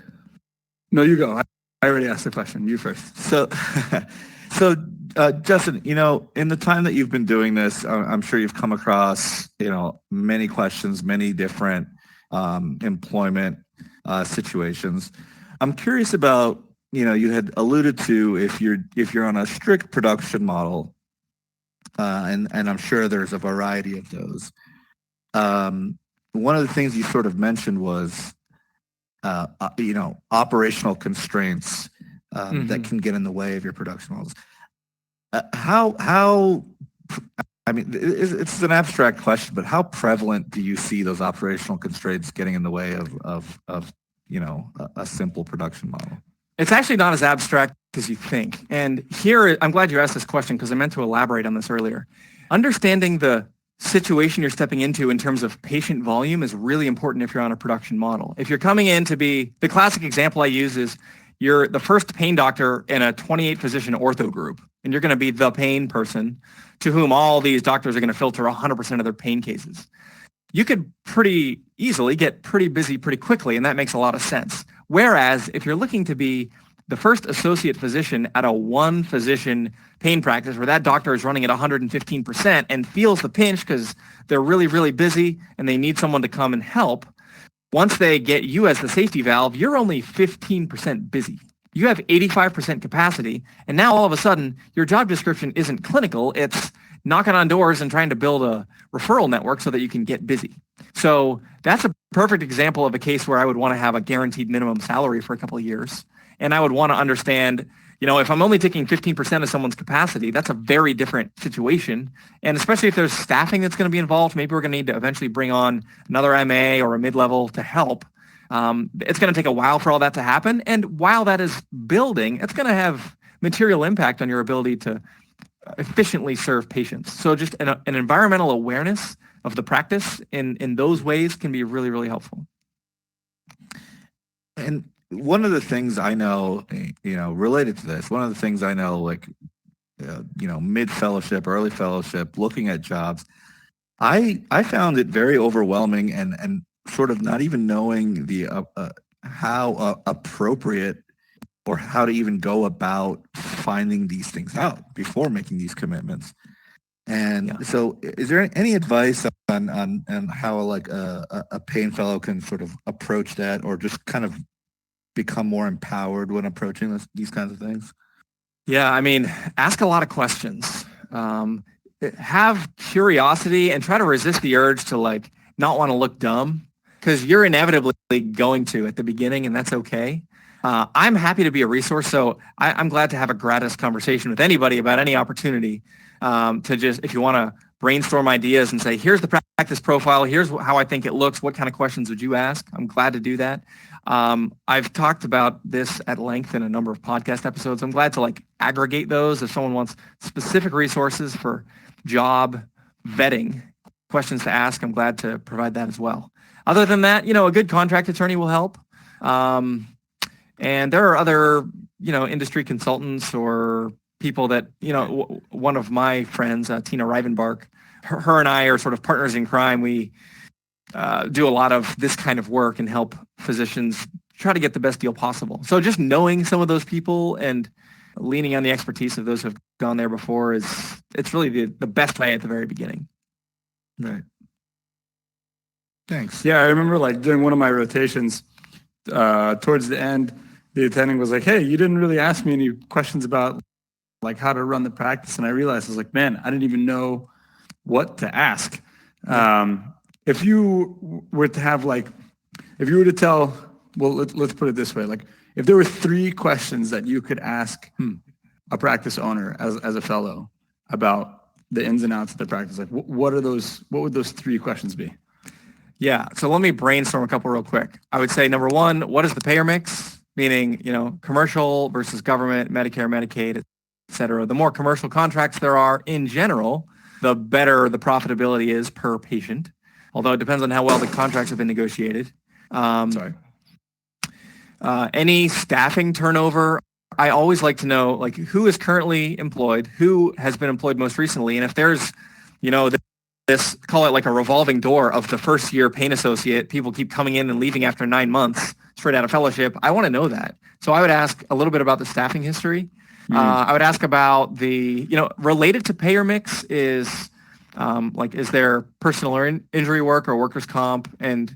No, you go. I already asked the question. You first. So, Justin, in the time that you've been doing this, I'm sure you've come across, many questions, many different employment situations. I'm curious about, you had alluded to if you're on a strict production model, and I'm sure there's a variety of those. One of the things you sort of mentioned was, operational constraints that can get in the way of your production models. It's an abstract question, but how prevalent do you see those operational constraints getting in the way of a simple production model? It's actually not as abstract as you think. And here, I'm glad you asked this question because I meant to elaborate on this earlier. Understanding the situation you're stepping into in terms of patient volume is really important if you're on a production model. If you're coming in to be, the classic example I use is you're the first pain doctor in a 28 physician ortho group, and you're going to be the pain person to whom all these doctors are going to filter 100% of their pain cases. You could pretty easily get pretty busy pretty quickly, and that makes a lot of sense. Whereas if you're looking to be the first associate physician at a one physician pain practice where that doctor is running at 115% and feels the pinch because they're really, really busy and they need someone to come and help, once they get you as the safety valve, you're only 15% busy. You have 85% capacity, and now all of a sudden, your job description isn't clinical, it's knocking on doors and trying to build a referral network so that you can get busy. So that's a perfect example of a case where I would want to have a guaranteed minimum salary for a couple of years. And I would want to understand, if I'm only taking 15% of someone's capacity, that's a very different situation. And especially if there's staffing that's going to be involved, maybe we're going to need to eventually bring on another MA or a mid-level to help. It's going to take a while for all that to happen. And while that is building, it's going to have material impact on your ability to efficiently serve patients. So just an environmental awareness of the practice in those ways can be really, really helpful. And one of the things I know, related to this, one of the things I know, mid-fellowship, early fellowship, looking at jobs, I found it very overwhelming and sort of not even knowing the how appropriate or how to even go about finding these things out before making these commitments. And so is there any advice on how a pain fellow can sort of approach that or just kind of become more empowered when approaching these kinds of things? Yeah, ask a lot of questions. Have curiosity and try to resist the urge to not want to look dumb because you're inevitably going to at the beginning, and that's okay. I'm happy to be a resource, so I'm glad to have a gratis conversation with anybody about any opportunity to just, if you want to brainstorm ideas and say, here's the practice profile, here's how I think it looks, what kind of questions would you ask? I'm glad to do that. I've talked about this at length in a number of podcast episodes. I'm glad to aggregate those if someone wants specific resources for job vetting, questions to ask. I'm glad to provide that as well. Other than that, a good contract attorney will help. And there are other, industry consultants or people that, one of my friends, Tina Rivenbark, her and I are sort of partners in crime. We do a lot of this kind of work and help physicians try to get the best deal possible. So just knowing some of those people and leaning on the expertise of those who have gone there before it's really the best way at the very beginning. Right. Thanks. Yeah, I remember during one of my rotations, towards the end, the attending was like, hey, you didn't really ask me any questions about how to run the practice. And I realized, I was like, man, I didn't even know what to ask. If you were to have if you were to tell, well, let's put it this way, if there were 3 questions that you could ask a practice owner as a fellow about the ins and outs of the practice? Like, what would those 3 questions be? Yeah. So let me brainstorm a couple real quick. I would say number 1, what is the payer mix? Meaning, commercial versus government, Medicare, Medicaid, et cetera. The more commercial contracts there are in general, the better the profitability is per patient. Although it depends on how well the contracts have been negotiated. Any staffing turnover, I always like to know like who is currently employed, who has been employed most recently, and if there's, this call it like a revolving door of the first year pain associate, people keep coming in and leaving after 9 months straight out of fellowship. I want to know that. So I would ask a little bit about the staffing history. I would ask about the, related to payer mix is is there personal or injury work or workers' comp, and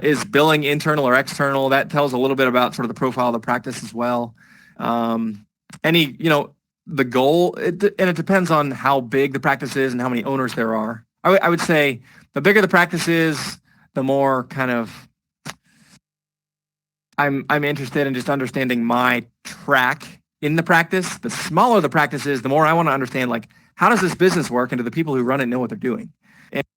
is billing internal or external? That tells a little bit about sort of the profile of the practice as well. The goal, and it depends on how big the practice is and how many owners there are. I would say the bigger the practice is, the more kind of I'm interested in just understanding my track in the practice. The smaller the practice is, the more I want to understand, like, how does this business work, and do the people who run it know what they're doing?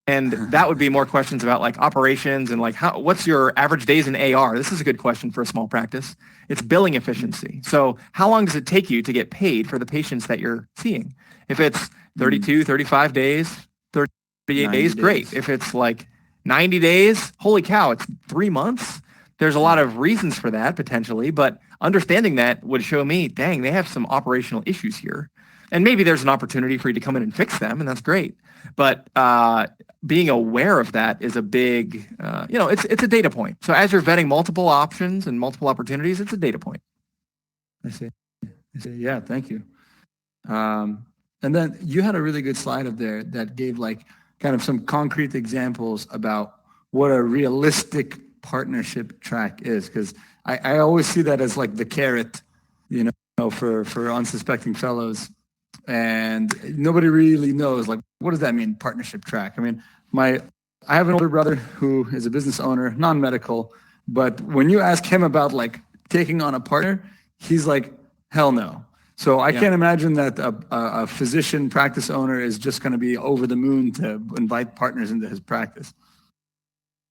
And that would be more questions about like operations and like what's your average days in AR? This is a good question for a small practice. It's billing efficiency. So how long does it take you to get paid for the patients that you're seeing? If it's 32, 35 days, 38 days, great. If it's like 90 days, holy cow, it's 3 months. There's a lot of reasons for that potentially, but understanding that would show me, dang, they have some operational issues here. And maybe there's an opportunity for you to come in and fix them, and that's great. But being aware of that is a big, it's a data point. So as you're vetting multiple options and multiple opportunities, it's a data point. I see. Yeah, thank you. And then you had a really good slide up there that gave like kind of some concrete examples about what a realistic partnership track is. Because I always see that as like the carrot, for unsuspecting fellows. And nobody really knows, like, what does that mean, partnership track? I mean, I have an older brother who is a business owner, non-medical, but when you ask him about like taking on a partner, he's like, hell no. So I can't imagine that a physician practice owner is just going to be over the moon to invite partners into his practice.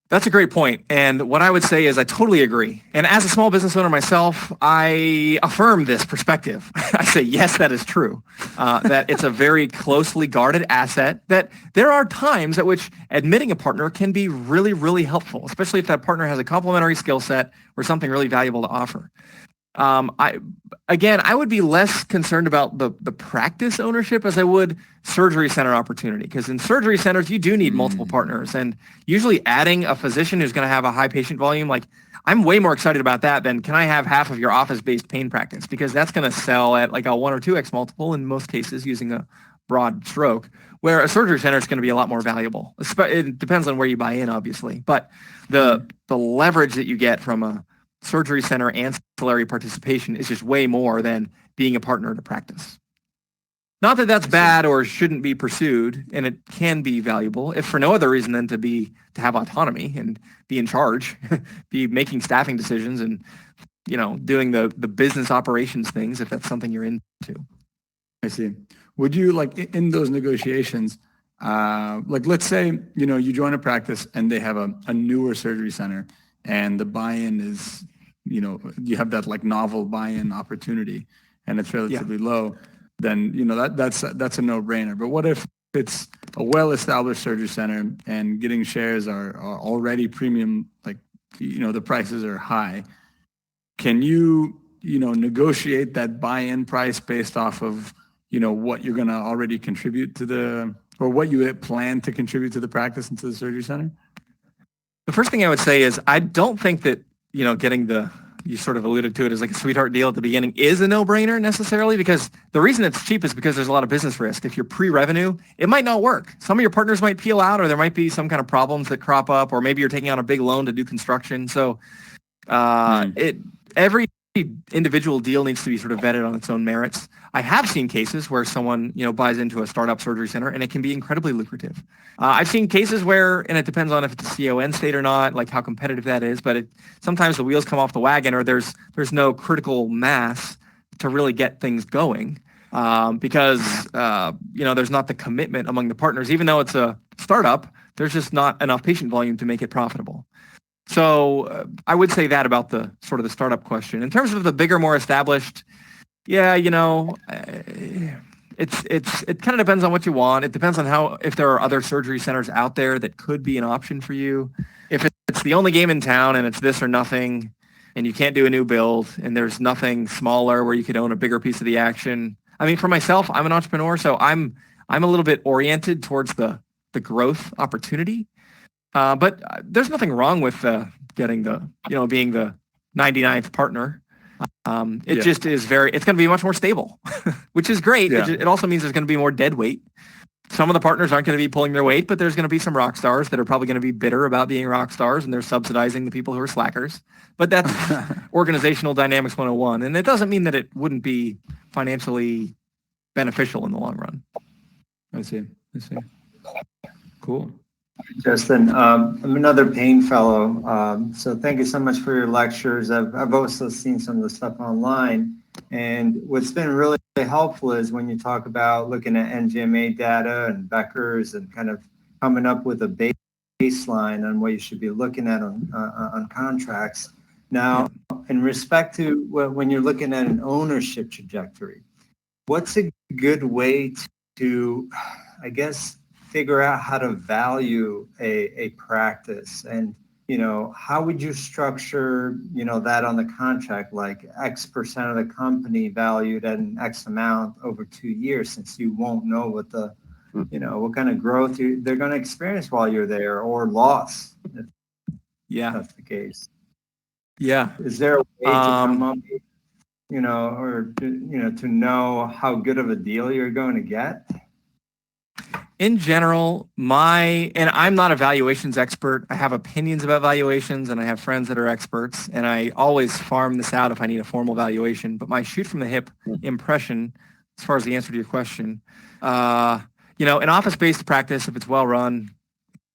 That's a great point. And what I would say is I totally agree. And as a small business owner myself, I affirm this perspective. I say, yes, that is true. That it's a very closely guarded asset, that there are times at which admitting a partner can be really, really helpful, especially if that partner has a complementary skill set or something really valuable to offer. I would be less concerned about the practice ownership as I would surgery center opportunity, because in surgery centers, you do need multiple partners, and usually adding a physician who's going to have a high patient volume, like I'm way more excited about that than can I have half of your office-based pain practice, because that's going to sell at like a 1 or 2x multiple in most cases using a broad stroke, where a surgery center is going to be a lot more valuable. It depends on where you buy in, obviously, but the leverage that you get from a surgery center ancillary participation is just way more than being a partner to practice. Not that that's bad or shouldn't be pursued, and it can be valuable, if for no other reason than to have autonomy and be in charge, be making staffing decisions and, doing the business operations things, if that's something you're into. I see. Would you, like, in those negotiations, like, let's say, you join a practice and they have a newer surgery center, and the buy-in is, you have that like novel buy-in opportunity, and it's relatively low, then, that's a no-brainer. But what if it's a well-established surgery center and getting shares are already premium, like, the prices are high? Can you, negotiate that buy-in price based off of, what you're going to already contribute to or what you plan to contribute to the practice and to the surgery center? The first thing I would say is I don't think that, getting you sort of alluded to it as like a sweetheart deal at the beginning is a no-brainer necessarily, because the reason it's cheap is because there's a lot of business risk. If you're pre-revenue, it might not work. Some of your partners might peel out, or there might be some kind of problems that crop up, or maybe you're taking out a big loan to do construction. So every individual deal needs to be sort of vetted on its own merits. I have seen cases where someone, buys into a startup surgery center and it can be incredibly lucrative. I've seen cases where, and it depends on if it's a CON state or not, like how competitive that is, but sometimes the wheels come off the wagon, or there's no critical mass to really get things going. because there's not the commitment among the partners. Even though it's a startup, there's just not enough patient volume to make it profitable. So I would say that about the sort of the startup question. In terms of the bigger, more established, yeah, it kind of depends on what you want. It depends on if there are other surgery centers out there that could be an option for you. If it's the only game in town and it's this or nothing, and you can't do a new build, and there's nothing smaller where you could own a bigger piece of the action. I mean, for myself, I'm an entrepreneur, so I'm a little bit oriented towards the growth opportunity. But there's nothing wrong with being the 99th partner. Just is it's going to be much more stable, which is great. Yeah. It also means there's going to be more dead weight. Some of the partners aren't going to be pulling their weight, but there's going to be some rock stars that are probably going to be bitter about being rock stars, and they're subsidizing the people who are slackers. But that's organizational dynamics 101. And it doesn't mean that it wouldn't be financially beneficial in the long run. I see. Cool. Justin, I'm another pain fellow. So thank you so much for your lectures. I've also seen some of the stuff online. And what's been really helpful is when you talk about looking at NGMA data and Becker's and kind of coming up with a baseline on what you should be looking at on contracts. Now, in respect to when you're looking at an ownership trajectory, what's a good way to, I guess, figure out how to value a practice? And how would you structure, that on the contract, like X% of the company valued at an X amount over 2 years, since you won't know what what kind of growth they're going to experience while you're there, or loss, if that's the case. Yeah. Is there a way to come up, or to know how good of a deal you're going to get? In general, and I'm not a valuations expert. I have opinions about valuations, and I have friends that are experts, and I always farm this out if I need a formal valuation. But my shoot from the hip impression, as far as the answer to your question, an office-based practice, if it's well run,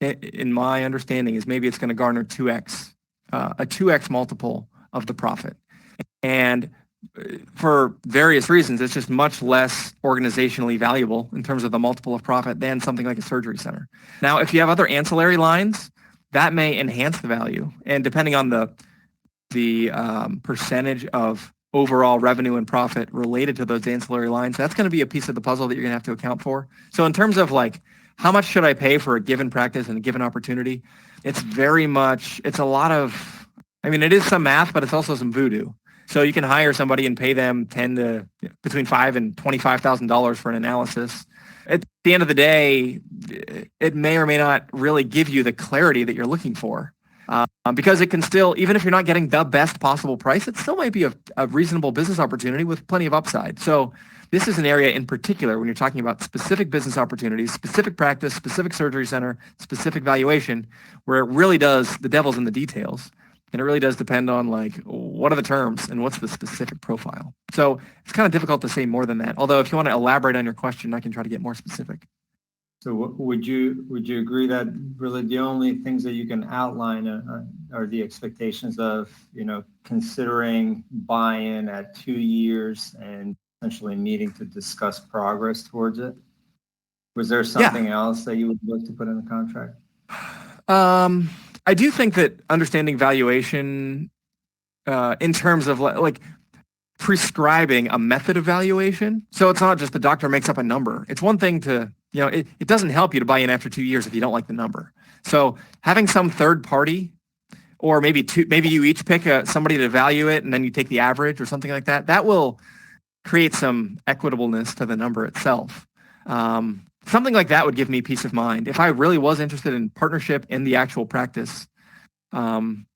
in my understanding, is maybe it's going to garner 2x, a 2x multiple of the profit. And for various reasons, it's just much less organizationally valuable in terms of the multiple of profit than something like a surgery center. Now, if you have other ancillary lines, that may enhance the value. And depending on the percentage of overall revenue and profit related to those ancillary lines, that's going to be a piece of the puzzle that you're going to have to account for. So in terms of how much should I pay for a given practice and a given opportunity, it is some math, but it's also some voodoo. So you can hire somebody and pay them between $5,000 and $25,000 for an analysis. At the end of the day, it may or may not really give you the clarity that you're looking for, because it can still, even if you're not getting the best possible price, it still might be a reasonable business opportunity with plenty of upside. So this is an area in particular when you're talking about specific business opportunities, specific practice, specific surgery center, specific valuation, where it really does, the devil's in the details. And it really does depend on what are the terms and what's the specific profile. So it's kind of difficult to say more than that. Although if you want to elaborate on your question, I can try to get more specific. So would you agree that really the only things that you can outline are the expectations of, considering buy-in at 2 years and essentially needing to discuss progress towards it? Was there something else that you would look to put in the contract? I do think that understanding valuation in terms of prescribing a method of valuation. So it's not just the doctor makes up a number. It's one thing to, it doesn't help you to buy in after 2 years if you don't like the number. So having some third party, or maybe you each pick somebody to value it and then you take the average or something like that, that will create some equitableness to the number itself. Something like that would give me peace of mind if I really was interested in partnership in the actual practice. And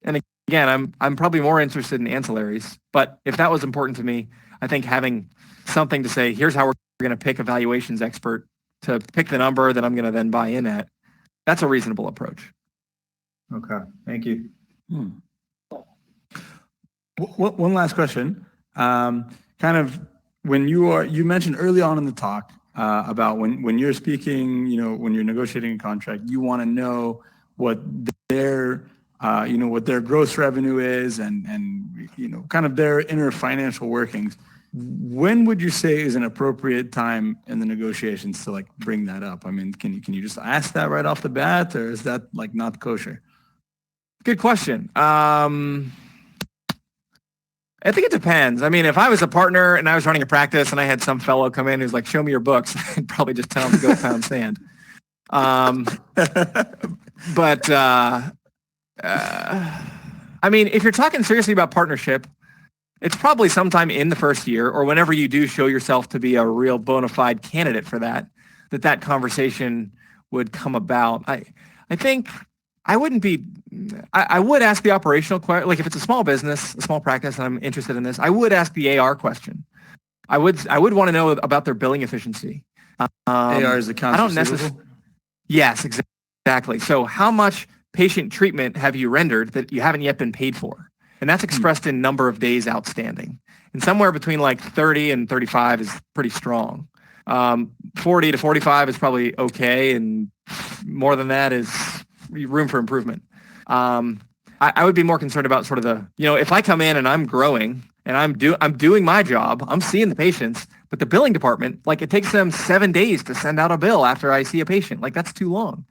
again, I'm probably more interested in ancillaries, but if that was important to me, I think having something to say, here's how we're going to pick a valuations expert to pick the number that I'm going to then buy in at, that's a reasonable approach. Okay, thank you. One last question. Kind of you mentioned early on in the talk about when you're speaking, when you're negotiating a contract, you want to know what their gross revenue is and kind of their inner financial workings. When would you say is an appropriate time in the negotiations to like bring that up? I mean, can you just ask that right off the bat, or is that like not kosher? Good question. I think it depends. I mean, if I was a partner and I was running a practice and I had some fellow come in who's like, show me your books, I'd probably just tell him to go pound sand. But I mean, if you're talking seriously about partnership, it's probably sometime in the first year or whenever you do show yourself to be a real bona fide candidate for that conversation would come about. I think I wouldn't be, I would ask the operational question, like if it's a small business, a small practice, and I'm interested in this, I would ask the AR question. I would want to know about their billing efficiency. AR is accounts receivable? Yes, exactly. So how much patient treatment have you rendered that you haven't yet been paid for? And that's expressed in number of days outstanding. And somewhere between like 30 and 35 is pretty strong. 40 to 45 is probably okay. And more than that is room for improvement. I would be more concerned about sort of if I come in and I'm growing and I'm doing my job, I'm seeing the patients, but the billing department, like it takes them 7 days to send out a bill after I see a patient. Like that's too long.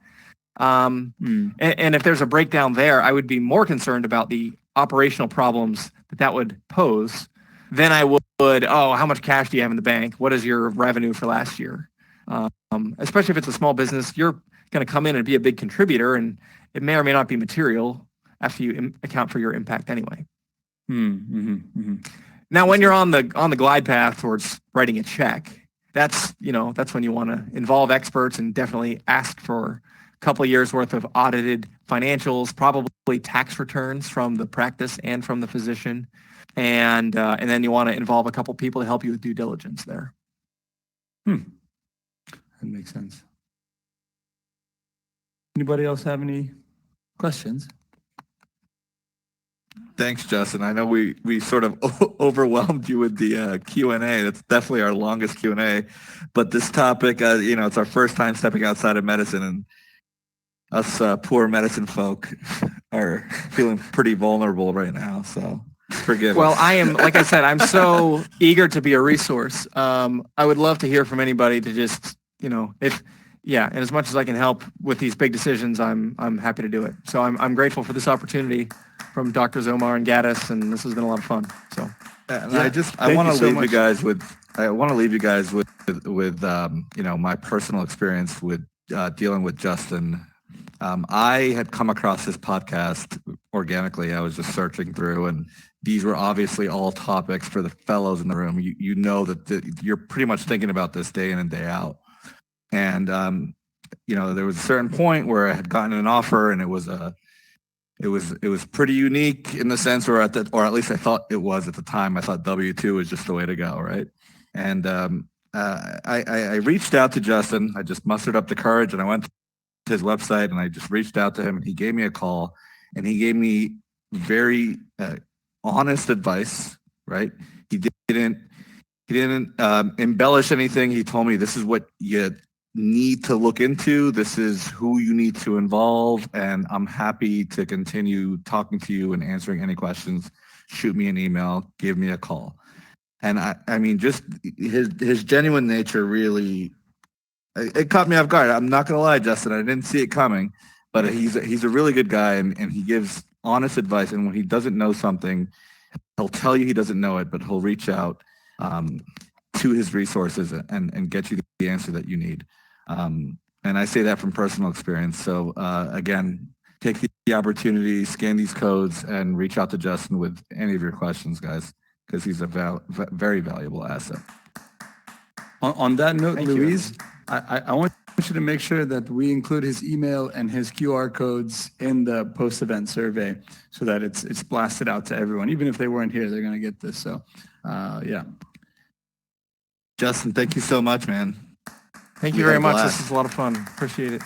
And if there's a breakdown there, I would be more concerned about the operational problems that would pose than I would, how much cash do you have in the bank? What is your revenue for last year? Especially if it's a small business, you're going to come in and be a big contributor, and it may or may not be material after you account for your impact anyway. Now, when you're on the glide path towards writing a check, that's when you want to involve experts and definitely ask for a couple of years worth of audited financials, probably tax returns from the practice and from the physician, and then you want to involve a couple people to help you with due diligence there. That makes sense. Anybody else have any questions? Thanks, Justin. I know we sort of overwhelmed you with the Q&A. That's definitely our longest Q&A. But this topic, it's our first time stepping outside of medicine, and us poor medicine folk are feeling pretty vulnerable right now. So forgive us. Well, I am, like I said, I'm so eager to be a resource. I would love to hear from anybody to just, and as much as I can help with these big decisions, I'm happy to do it. So I'm grateful for this opportunity from Drs. Omar and Gaddis, and this has been a lot of fun. So, and I want to leave you guys with my personal experience with dealing with Justin. I had come across this podcast organically. I was just searching through, and these were obviously all topics for the fellows in the room. You know that you're pretty much thinking about this day in and day out. And there was a certain point where I had gotten an offer, and it was pretty unique in the sense where or at least I thought it was at the time. I thought W-2 was just the way to go, right? And I reached out to Justin. I just mustered up the courage, and I went to his website, and I just reached out to him, and he gave me a call, and he gave me very honest advice, right? He didn't embellish anything. He told me, this is what you need to look into. This is who you need to involve, and I'm happy to continue talking to you and answering any questions. Shoot me an email, give me a call. And I mean, just his genuine nature really, it caught me off guard. I'm not gonna lie, Justin, I didn't see it coming, but he's a really good guy, and he gives honest advice. And when he doesn't know something, he'll tell you he doesn't know it, but he'll reach out to his resources and get you the answer that you need. And I say that from personal experience. So again, take the opportunity, scan these codes, and reach out to Justin with any of your questions, guys, because he's a very valuable asset. On that note, Louise, I want you to make sure that we include his email and his QR codes in the post-event survey so that it's blasted out to everyone. Even if they weren't here, they're going to get this. So, yeah. Justin, thank you so much, man. Thank you very much. This is a lot of fun. Appreciate it.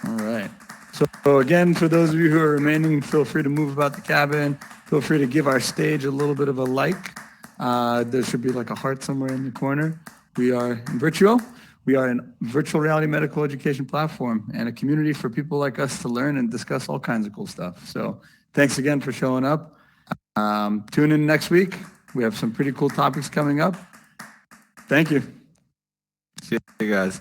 All right. So again, for those of you who are remaining, feel free to move about the cabin. Feel free to give our stage a little bit of a like. There should be like a heart somewhere in the corner. We are InVirtuo. We are a virtual reality medical education platform and a community for people like us to learn and discuss all kinds of cool stuff. So thanks again for showing up. Tune in next week. We have some pretty cool topics coming up. Thank you. See you guys.